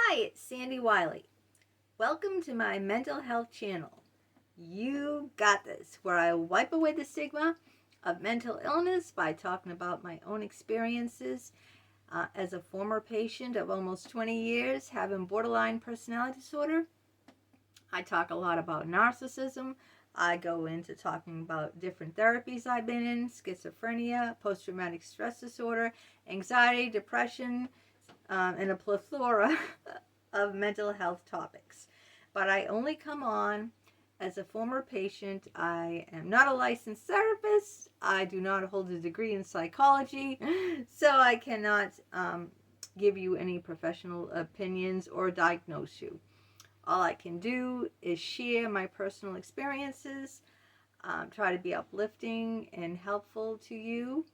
Hi, it's Sandy Wyllie. Welcome to my mental health channel. You got this, where I wipe away the stigma of mental illness by talking about my own experiences as a former patient of almost 20 years having borderline personality disorder. I talk a lot about narcissism. I go into talking about different therapies I've been in, schizophrenia, post-traumatic stress disorder, anxiety, depression, and a plethora of mental health topics. But I only come on as a former patient. I am not a licensed therapist. I do not hold a degree in psychology, so I cannot give you any professional opinions or diagnose you. All I can do is share my personal experiences, try to be uplifting and helpful to you,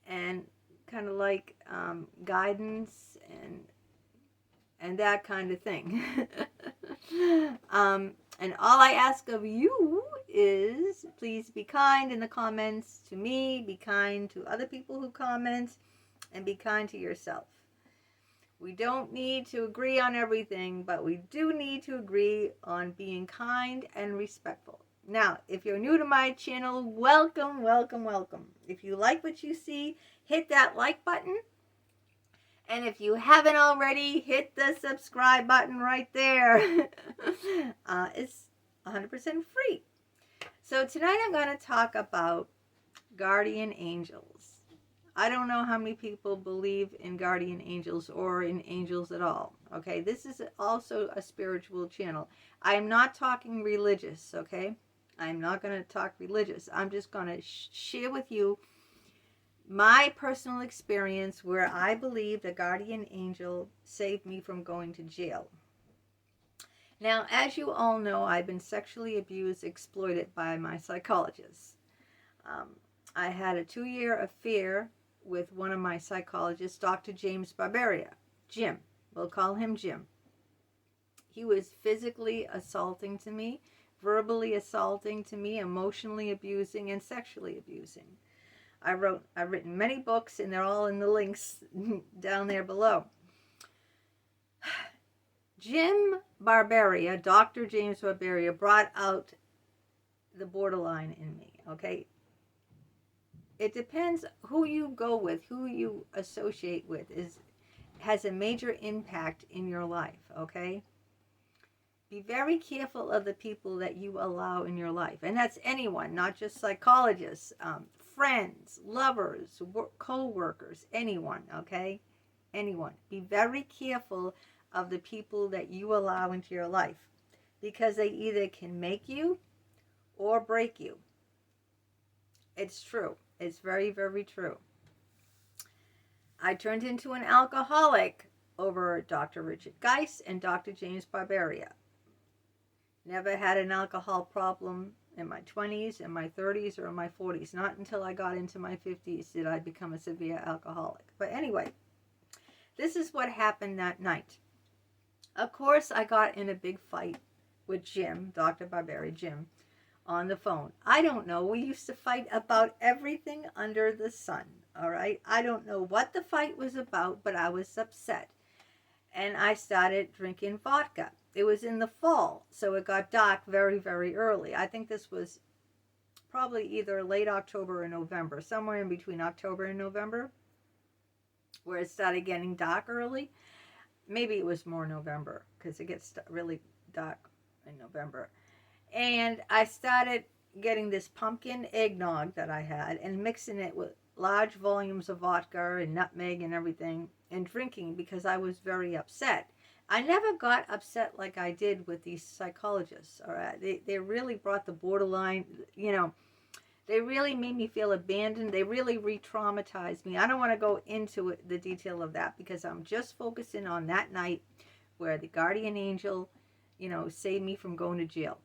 and kind of like guidance and that kind of thing. And all I ask of you is please be kind in the comments to me, be kind to other people who comment, and be kind to yourself. We don't need to agree on everything, but we do need to agree on being kind and respectful. Now, if you're new to my channel, welcome, welcome, welcome. If you like what you see, hit that like button. And if you haven't already, hit the subscribe button right there. It's 100% free. So tonight I'm going to talk about guardian angels. I don't know how many people believe in guardian angels or in angels at all. Okay, this is also a spiritual channel. I'm not talking religious, okay? I'm not going to talk religious. I'm just going to share with you my personal experience where I believe the guardian angel saved me from going to jail. Now, as you all know, I've been sexually abused, exploited by my psychologist. I had a 2-year affair with one of my psychologists, Dr. James Barbaria. Jim. We'll call him Jim. He was physically assaulting to me, verbally assaulting to me, emotionally abusing, and sexually abusing. I've written many books, and they're all in the links down there below. Jim Barbaria, Dr. James Barbaria, brought out the borderline in me, okay? It depends who you go with, who you associate with, has a major impact in your life, okay? Be very careful of the people that you allow in your life. And that's anyone, not just psychologists, friends, lovers, co-workers, anyone, okay? Anyone. Be very careful of the people that you allow into your life, because they either can make you or break you. It's true. It's very, very true. I turned into an alcoholic over Dr. Richard Geist and Dr. James Barbaria. Never had an alcohol problem in my 20s, in my 30s, or in my 40s. Not until I got into my 50s did I become a severe alcoholic. But anyway, this is what happened that night. Of course, I got in a big fight with Jim, Dr. Barbaria, Jim, on the phone. I don't know. We used to fight about everything under the sun, all right? I don't know what the fight was about, but I was upset. And I started drinking vodka. It was in the fall, so it got dark very, very early. I think this was probably either late October or November, somewhere in between October and November, where it started getting dark early. Maybe it was more November, because it gets really dark in November. And I started getting this pumpkin eggnog that I had and mixing it with large volumes of vodka and nutmeg and everything and drinking because I was very upset. I never got upset like I did with these psychologists. All right, they really brought the borderline, you know, they really made me feel abandoned. They really re-traumatized me. I don't want to go into the detail of that because I'm just focusing on that night where the guardian angel, you know, saved me from going to jail.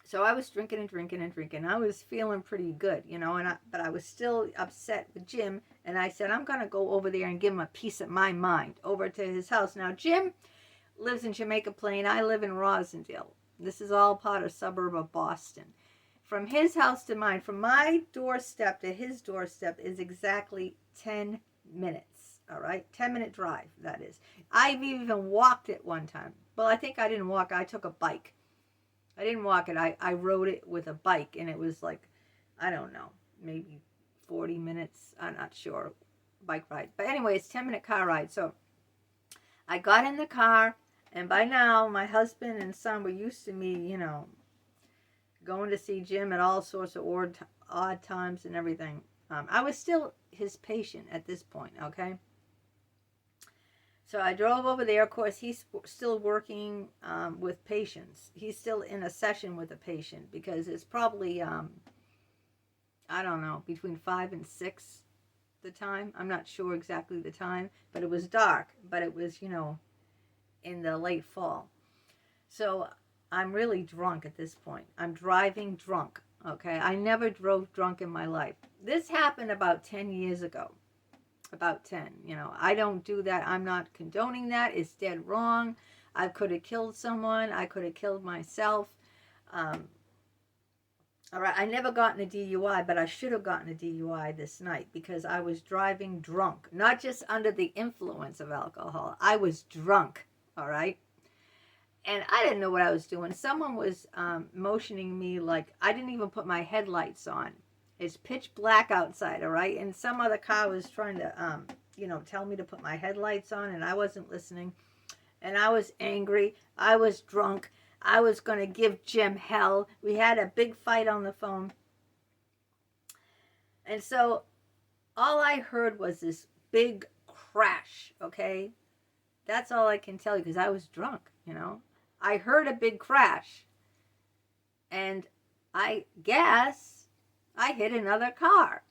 So I was drinking and drinking and drinking. I was feeling pretty good, you know, but I was still upset with Jim. And I said, I'm going to go over there and give him a piece of my mind over to his house. Now, Jim lives in Jamaica Plain. I live in Rosendale. This is all part of suburb of Boston. From his house to mine, from my doorstep to his doorstep is exactly 10 minutes. all right? 10-minute drive, that is. I've even walked it one time. Well, I think I didn't walk. I took a bike. I didn't walk it. I rode it with a bike, and it was like, I don't know, maybe 40 minutes. I'm not sure. Bike ride. But anyway, it's 10-minute car ride. So I got in the car, and by now, my husband and son were used to me, you know, going to see Jim at all sorts of odd times and everything. I was still his patient at this point, okay? So I drove over there. Of course, he's still working with patients. He's still in a session with a patient because it's probably, I don't know, between 5 and 6 the time. I'm not sure exactly the time, but it was dark. But it was, you know, in the late fall. So I'm really drunk at this point. I'm driving drunk, okay? I never drove drunk in my life. This happened about 10 years ago. About 10, you know. I don't do that. I'm not condoning that. It's dead wrong. I could have killed someone. I could have killed myself. All right, I never gotten a DUI, but I should have gotten a DUI this night because I was driving drunk. Not just under the influence of alcohol. I was drunk, all right? And I didn't know what I was doing. Someone was motioning me like I didn't even put my headlights on. It's pitch black outside, all right? And some other car was trying to, you know, tell me to put my headlights on, and I wasn't listening. And I was angry. I was drunk. I was going to give Jim hell. We had a big fight on the phone. And so all I heard was this big crash, okay? That's all I can tell you because I was drunk, you know? I heard a big crash. And I guess I hit another car.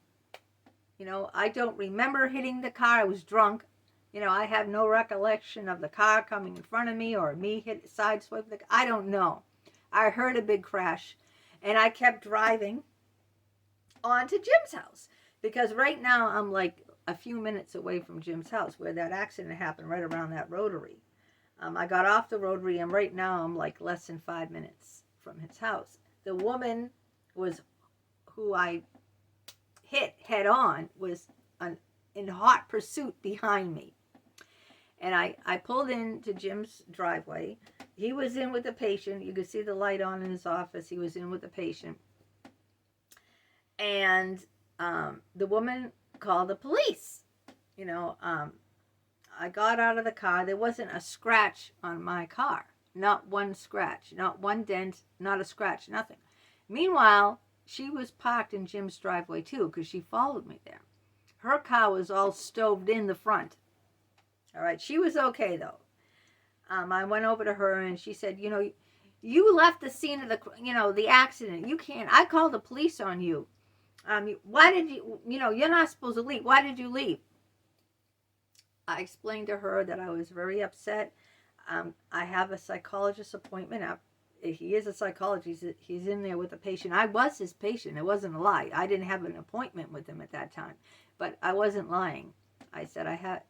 You know, I don't remember hitting the car. I was drunk. You know, I have no recollection of the car coming in front of me or me sideswipe the car. I don't know. I heard a big crash, and I kept driving on to Jim's house because right now I'm like a few minutes away from Jim's house where that accident happened, right around that rotary. I got off the rotary, and right now I'm like less than 5 minutes from his house. The woman was who I hit head on was in hot pursuit behind me. And I pulled into Jim's driveway. He was in with a patient. You could see the light on in his office. He was in with a patient. And the woman called the police. You know, I got out of the car. There wasn't a scratch on my car. Not one scratch. Not one dent. Not a scratch. Nothing. Meanwhile, she was parked in Jim's driveway too because she followed me there. Her car was all stoved in the front. All right, she was okay though. I went over to her and she said, you know, you left the scene of the, you know, the accident. You can't. I called the police on you. Why did you? You know, you're not supposed to leave. Why did you leave? I explained to her that I was very upset. I have a psychologist appointment. He is a psychologist. He's in there with a patient. I was his patient. It wasn't a lie. I didn't have an appointment with him at that time, but I wasn't lying. I said I had,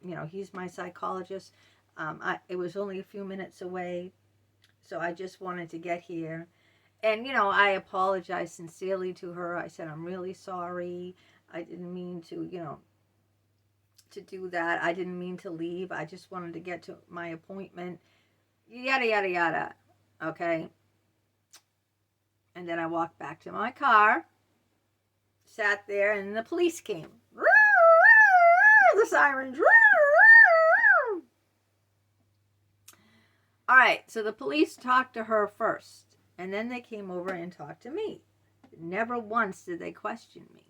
you know, he's my psychologist. It was only a few minutes away, so I just wanted to get here. And, you know, I apologized sincerely to her. I said, I'm really sorry. I didn't mean to, you know, to do that. I didn't mean to leave. I just wanted to get to my appointment. Yada, yada, yada. Okay. And then I walked back to my car, sat there, and the police came. The sirens. All right, so the police talked to her first, and then they came over and talked to me. Never once did they question me.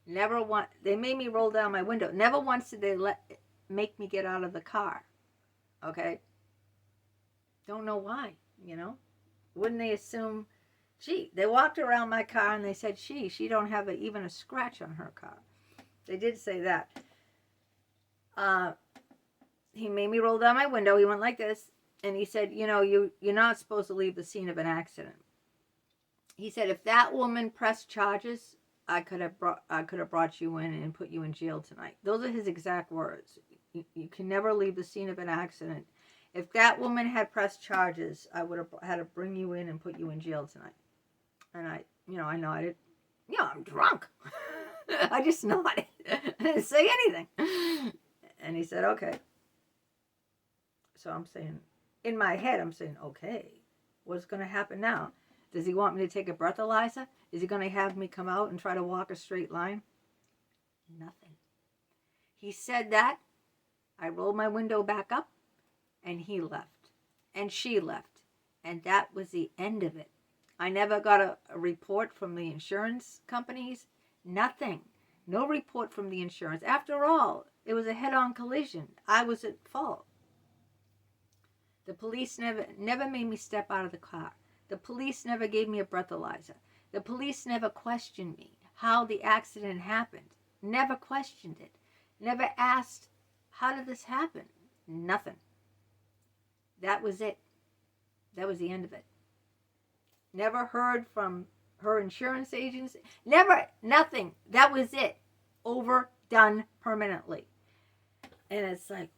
Never once. They made me roll down my window. Never once did they make me get out of the car. Okay? Don't know why, you know? Wouldn't they assume, gee, they walked around my car and they said, she don't have even a scratch on her car. They did say that. He made me roll down my window. He went like this, and he said, you know, you're not supposed to leave the scene of an accident. He said, if that woman pressed charges, I could have brought you in and put you in jail tonight. Those are his exact words. You can never leave the scene of an accident. If that woman had pressed charges, I would have had to bring you in and put you in jail tonight. And I nodded. You know, I'm drunk. I just nodded. I didn't say anything. And he said, okay. So I'm saying, in my head, I'm saying, okay, what's going to happen now? Does he want me to take a breathalyzer? Is he going to have me come out and try to walk a straight line? Nothing. He said that. I rolled my window back up, and he left. And she left. And that was the end of it. I never got a report from the insurance companies. Nothing. No report from the insurance. After all, it was a head-on collision. I was at fault. The police never made me step out of the car. The police never gave me a breathalyzer. The police never questioned me how the accident happened. Never questioned it. Never asked, how did this happen? Nothing. That was it. That was the end of it. Never heard from her insurance agents. Never, nothing. That was it. Over, done permanently. And it's like,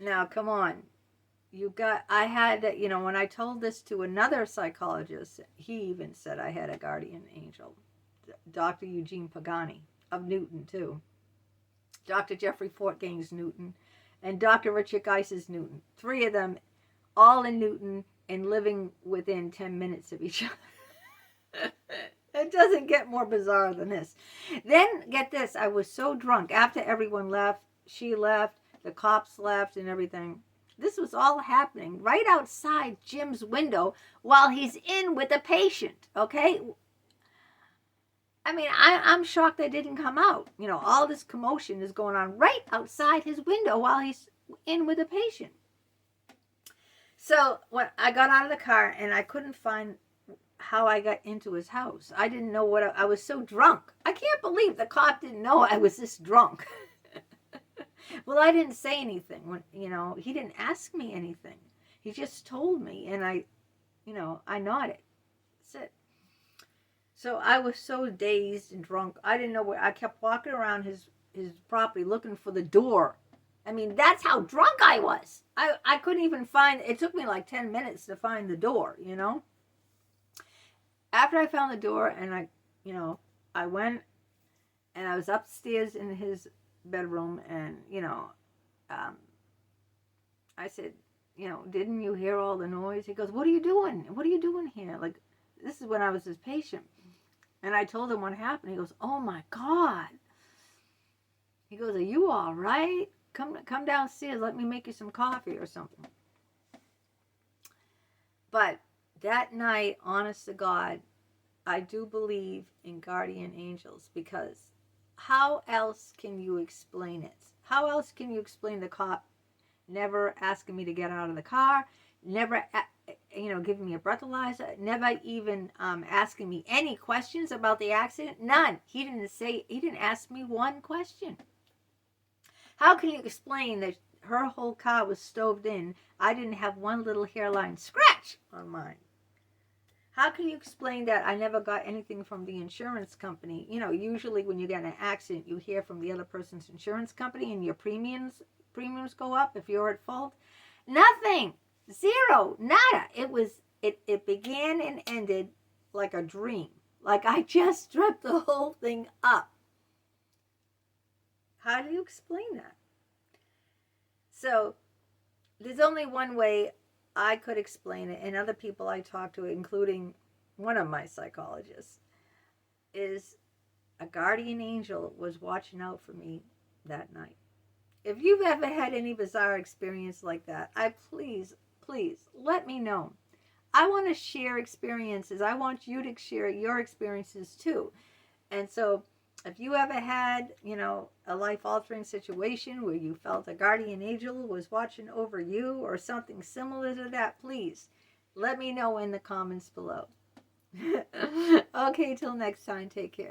now come on. I had, when I told this to another psychologist, he even said I had a guardian angel. Dr. Eugene Pagani of Newton, too. Dr. Jeffrey Fortgain's Newton. And Dr. Richard Geiss's Newton. 3 of them, all in Newton and living within 10 minutes of each other. It doesn't get more bizarre than this. Then, get this, I was so drunk. After everyone left, she left, the cops left and everything. This was all happening right outside Jim's window while he's in with a patient, okay? I mean, I'm shocked they didn't come out. All this commotion is going on right outside his window while he's in with a patient. So when I got out of the car and I couldn't find how I got into his house. I didn't know I was so drunk. I can't believe the cop didn't know I was this drunk. Well, I didn't say anything. He didn't ask me anything. He just told me, and I nodded. That's it. So I was so dazed and drunk. I didn't know where. I kept walking around his property looking for the door. I mean, that's how drunk I was. I couldn't even find. It took me like 10 minutes to find the door. After I found the door, and I went, and I was upstairs in his bedroom, and I said, didn't you hear all the noise? He goes, what are you doing? What are you doing here? Like, this is when I was his patient. And I told him what happened. He goes, oh my God. He goes, are you all right? Come downstairs. Let me make you some coffee or something. But that night, honest to God, I do believe in guardian angels, because how else can you explain it? How else can you explain the cop never asking me to get out of the car, never, giving me a breathalyzer, never even asking me any questions about the accident? None. He didn't ask me one question. How can you explain that her whole car was stoved in? I didn't have one little hairline scratch on mine. How can you explain that I never got anything from the insurance company? Usually when you get in an accident, you hear from the other person's insurance company and your premiums go up if you're at fault. Nothing. Zero. Nada. It began and ended like a dream. Like I just dreamt the whole thing up. How do you explain that? So there's only one way I could explain it, and other people I talked to, including one of my psychologists, is a guardian angel was watching out for me that night. If you've ever had any bizarre experience like that, please let me know. I want to share experiences. I want you to share your experiences too. And so if you ever had, a life-altering situation where you felt a guardian angel was watching over you or something similar to that, please let me know in the comments below. Okay, till next time, take care.